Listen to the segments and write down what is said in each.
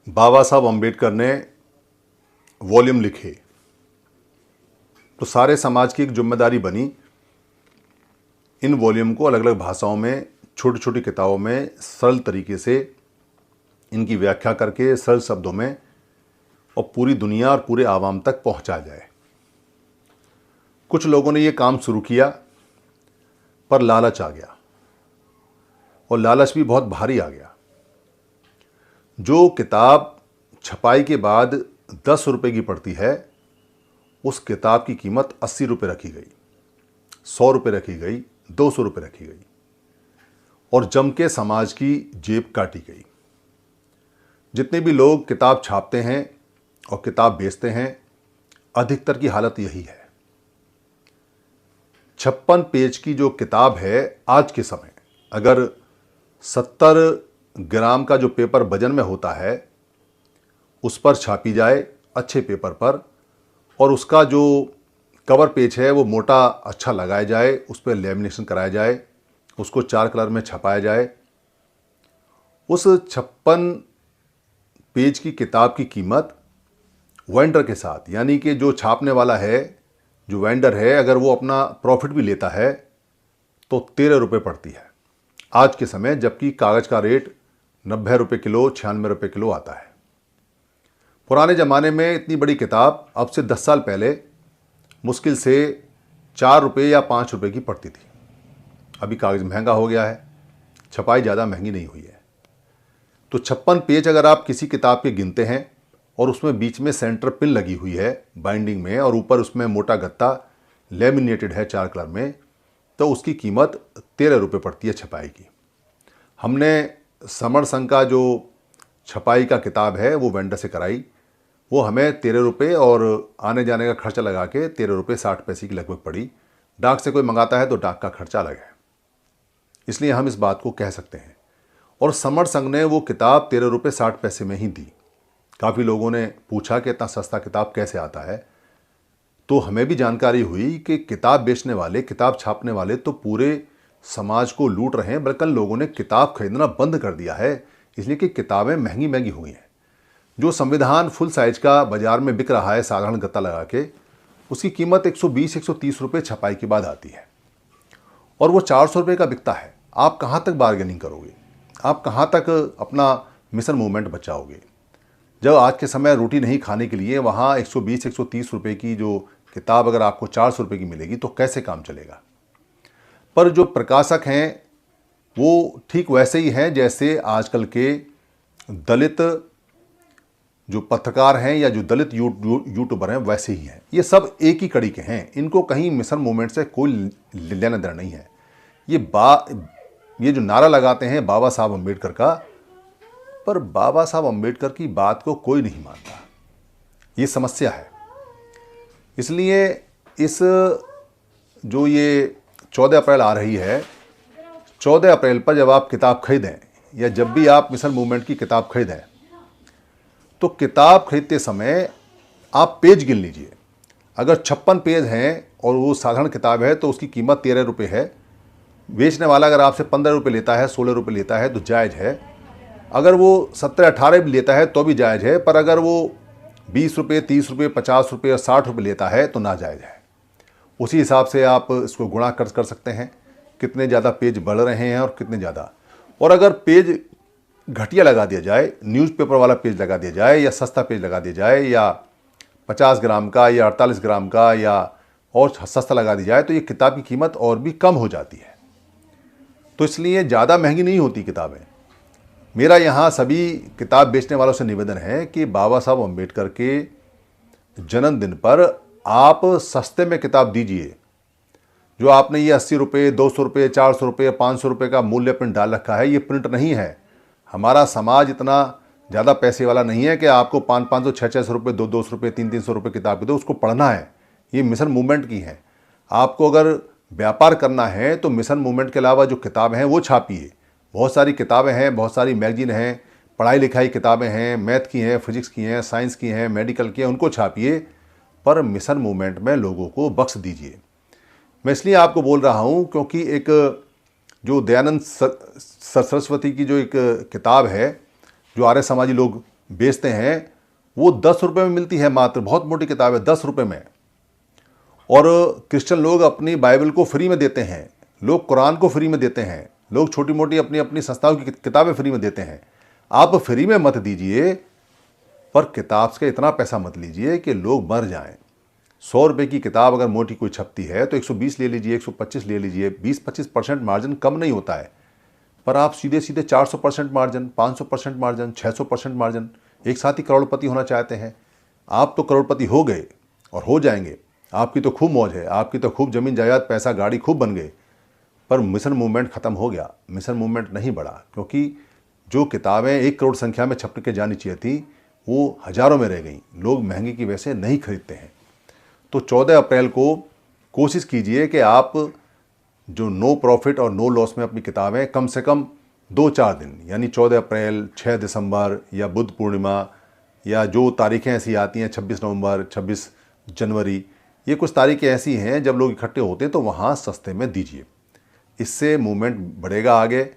बाबा साहब अम्बेडकर ने वॉल्यूम लिखे तो सारे समाज की एक जिम्मेदारी बनी इन वॉल्यूम को अलग अलग भाषाओं में छोटी छोटी किताबों में सरल तरीके से इनकी व्याख्या करके सरल शब्दों में और पूरी दुनिया और पूरे आवाम तक पहुंचा जाए। कुछ लोगों ने ये काम शुरू किया पर लालच आ गया और लालच भी बहुत भारी आ गया। जो किताब छपाई के बाद 10 रुपए की पड़ती है उस किताब की कीमत 80 रुपये रखी गई, 100 रुपये रखी गई, 200 रुपये रखी गई और जम के समाज की जेब काटी गई। जितने भी लोग किताब छापते हैं और किताब बेचते हैं अधिकतर की हालत यही है। 56 पेज की जो किताब है आज के समय अगर 70 ग्राम का जो पेपर वजन में होता है उस पर छापी जाए अच्छे पेपर पर और उसका जो कवर पेज है वो मोटा अच्छा लगाया जाए, उस पर लेमिनेशन कराया जाए, उसको 4 कलर में छपाया जाए, उस 56 पेज की किताब की कीमत वेंडर के साथ यानी कि जो छापने वाला है, जो वेंडर है, अगर वो अपना प्रॉफिट भी लेता है तो 13 रुपये पड़ती है आज के समय, जबकि कागज़ का रेट 90 रुपये किलो, 96 रुपये किलो आता है। पुराने ज़माने में इतनी बड़ी किताब अब से 10 साल पहले मुश्किल से 4 रुपये या 5 रुपये की पड़ती थी। अभी कागज़ महंगा हो गया है, छपाई ज़्यादा महंगी नहीं हुई है। तो 56 पेज अगर आप किसी किताब के गिनते हैं और उसमें बीच में सेंटर पिन लगी हुई है बाइंडिंग में और ऊपर उसमें मोटा गत्ता लेमिनेटेड है 4 कलर में, तो उसकी कीमत 13 रुपये पड़ती है छपाई की। हमने समर संघ का जो छपाई का किताब है वो वेंडर से कराई, वो हमें 13 रुपये और आने जाने का खर्चा लगा के 13 रुपये 60 पैसे की लगभग पड़ी। डाक से कोई मंगाता है तो डाक का खर्चा अलग है, इसलिए हम इस बात को कह सकते हैं। और समर संघ ने वो किताब 13 रुपये 60 पैसे में ही दी। काफ़ी लोगों ने पूछा कि इतना सस्ता किताब कैसे आता है, तो हमें भी जानकारी हुई कि किताब बेचने वाले, किताब छापने वाले तो पूरे समाज को लूट रहे हैं, बल्कि लोगों ने किताब खरीदना बंद कर दिया है इसलिए कि किताबें महंगी महंगी हुई हैं। जो संविधान फुल साइज का बाजार में बिक रहा है साधारण गत्ता लगा के, उसकी कीमत 120-130 रुपये छपाई के बाद आती है और वो 400 रुपये का बिकता है। आप कहाँ तक बार्गेनिंग करोगे, आप कहाँ तक अपना मिशन मूवमेंट बचाओगे, जब आज के समय रोटी नहीं खाने के लिए वहाँ 120-130 रुपये की जो किताब अगर आपको 400 रुपये की मिलेगी तो कैसे काम चलेगा। पर जो प्रकाशक हैं वो ठीक वैसे ही हैं जैसे आजकल के दलित जो पत्रकार हैं या जो दलित यूट्यूबर हैं वैसे ही हैं। ये सब एक ही कड़ी के हैं, इनको कहीं मिशन मूवमेंट से कोई लेना देना नहीं है। ये जो नारा लगाते हैं बाबा साहब अम्बेडकर का, पर बाबा साहब अम्बेडकर की बात को कोई नहीं मानता, ये समस्या है। इसलिए इस जो ये 14 अप्रैल आ रही है, 14 अप्रैल पर जब आप किताब खरीदें या जब भी आप मिशन मूवमेंट की किताब खरीदें तो किताब खरीदते समय आप पेज गिन लीजिए। अगर 56 पेज हैं और वो साधारण किताब है तो उसकी कीमत 13 रुपये है। बेचने वाला अगर आपसे 15 रुपये लेता है, 16 रुपये लेता है तो जायज़ है। अगर वो 17-18 भी लेता है तो भी जायज़ है, पर अगर वो 20 रुपये, 30 रुपये, 50 रुपये और 60 रुपये लेता है तो नाजायज़ है। उसी हिसाब से आप इसको गुणा कर सकते हैं कितने ज़्यादा पेज बढ़ रहे हैं और कितने ज़्यादा। और अगर पेज घटिया लगा दिया जाए, न्यूज़पेपर वाला पेज लगा दिया जाए या सस्ता पेज लगा दिया जाए या 50 ग्राम का या 48 ग्राम का या और सस्ता लगा दिया जाए तो ये किताब की कीमत और भी कम हो जाती है। तो इसलिए ज़्यादा महंगी नहीं होती किताबें। मेरा यहाँ सभी किताब बेचने वालों से निवेदन है कि बाबा साहब अम्बेडकर के जन्मदिन पर आप सस्ते में किताब दीजिए। जो आपने ये 80 रुपये, 200 रुपये, 400 रुपये, 500 रुपये का मूल्य प्रिंट डाल रखा है, ये प्रिंट नहीं है। हमारा समाज इतना ज़्यादा पैसे वाला नहीं है कि आपको 500, 600 रुपये, 200 रुपये, 300 रुपये किताब की दो, उसको पढ़ना है। ये मिशन मूवमेंट की है। आपको अगर व्यापार करना है तो मिशन मूवमेंट के अलावा जो किताबें हैं वो छापिए। बहुत सारी किताबें हैं, बहुत सारी मैगजीन हैं, पढ़ाई लिखाई किताबें हैं, मैथ की हैं, फिजिक्स की हैं, साइंस की हैं, मेडिकल की हैं, उनको छापिए, पर मिशन मूवमेंट में लोगों को बख्श दीजिए। मैं इसलिए आपको बोल रहा हूँ क्योंकि एक जो दयानंद सरस्वती की जो एक किताब है जो आर्य समाजी लोग बेचते हैं वो 10 रुपये में मिलती है मात्र, बहुत मोटी किताब है, 10 रुपये में। और क्रिश्चियन लोग अपनी बाइबल को फ्री में देते हैं, लोग कुरान को फ्री में देते हैं, लोग छोटी मोटी अपनी अपनी संस्थाओं की किताबें फ्री में देते हैं। आप फ्री में मत दीजिए, पर किताब से इतना पैसा मत लीजिए कि लोग मर जाएं। 100 रुपये की किताब अगर मोटी कोई छपती है तो 120 ले लीजिए, 125 ले लीजिए, 20-25% मार्जिन कम नहीं होता है। पर आप सीधे सीधे 400% मार्जिन, 500% मार्जिन, 600% मार्जिन, एक साथ ही करोड़पति होना चाहते हैं। आप तो करोड़पति हो गए और हो जाएंगे, आपकी तो खूब मौज है, आपकी तो खूब ज़मीन जायदाद पैसा गाड़ी खूब बन गए, पर मिशन मूवमेंट ख़त्म हो गया, मिशन मूवमेंट नहीं बढ़ा। क्योंकि जो किताबें 1 करोड़ संख्या में छप के जानी चाहिए थी वो हज़ारों में रह गई, लोग महंगी की वजह से नहीं खरीदते हैं। तो 14 अप्रैल को कोशिश कीजिए कि आप जो नो प्रॉफिट और नो लॉस में अपनी किताबें कम से कम 2-4 दिन, यानी 14 अप्रैल, 6 दिसंबर या बुद्ध पूर्णिमा, या जो तारीखें ऐसी आती हैं 26 नवंबर, 26 जनवरी, ये कुछ तारीखें ऐसी हैं जब लोग इकट्ठे होते हैं, तो वहाँ सस्ते में दीजिए। इससे मूवमेंट बढ़ेगा आगे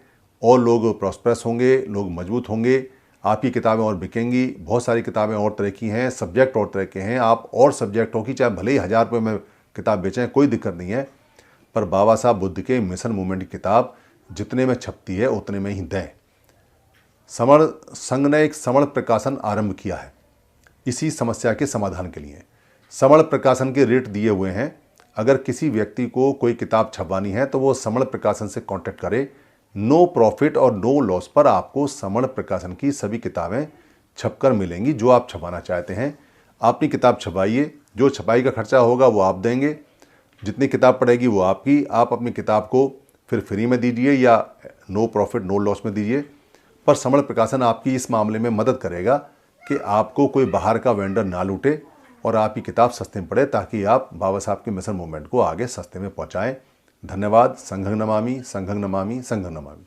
और लोग प्रॉस्पेरस होंगे, लोग मजबूत होंगे, आपकी किताबें और बिकेंगी। बहुत सारी किताबें और तरह की हैं, सब्जेक्ट और तरह के हैं, आप और सब्जेक्टों की चाहे भले ही 1000 रुपये में किताब बेचें, कोई दिक्कत नहीं है, पर बाबा साहब बुद्ध के मिशन मूवमेंट की किताब जितने में छपती है उतने में ही दें। समण संघ ने एक समण प्रकाशन आरंभ किया है इसी समस्या के समाधान के लिए। समण प्रकाशन के रेट दिए हुए हैं, अगर किसी व्यक्ति को कोई किताब छपवानी है तो वो समण प्रकाशन से कांटेक्ट करे। नो प्रॉफिट और नो लॉस पर आपको समण प्रकाशन की सभी किताबें छपकर मिलेंगी जो आप छपाना चाहते हैं। अपनी किताब छपाइए, जो छपाई का खर्चा होगा वो आप देंगे, जितनी किताब पड़ेगी वो आपकी। आप अपनी किताब को फिर फ्री में दीजिए या नो प्रॉफिट नो लॉस में दीजिए, पर समण प्रकाशन आपकी इस मामले में मदद करेगा कि आपको कोई बाहर का वेंडर ना लूटे और आपकी किताब सस्ते में पड़े, ताकि आप बाबा साहब के मिशन मूवमेंट को आगे सस्ते में पहुंचाएं। धन्यवाद। संघं नमामि, संघं नमामि, संघं नमामि।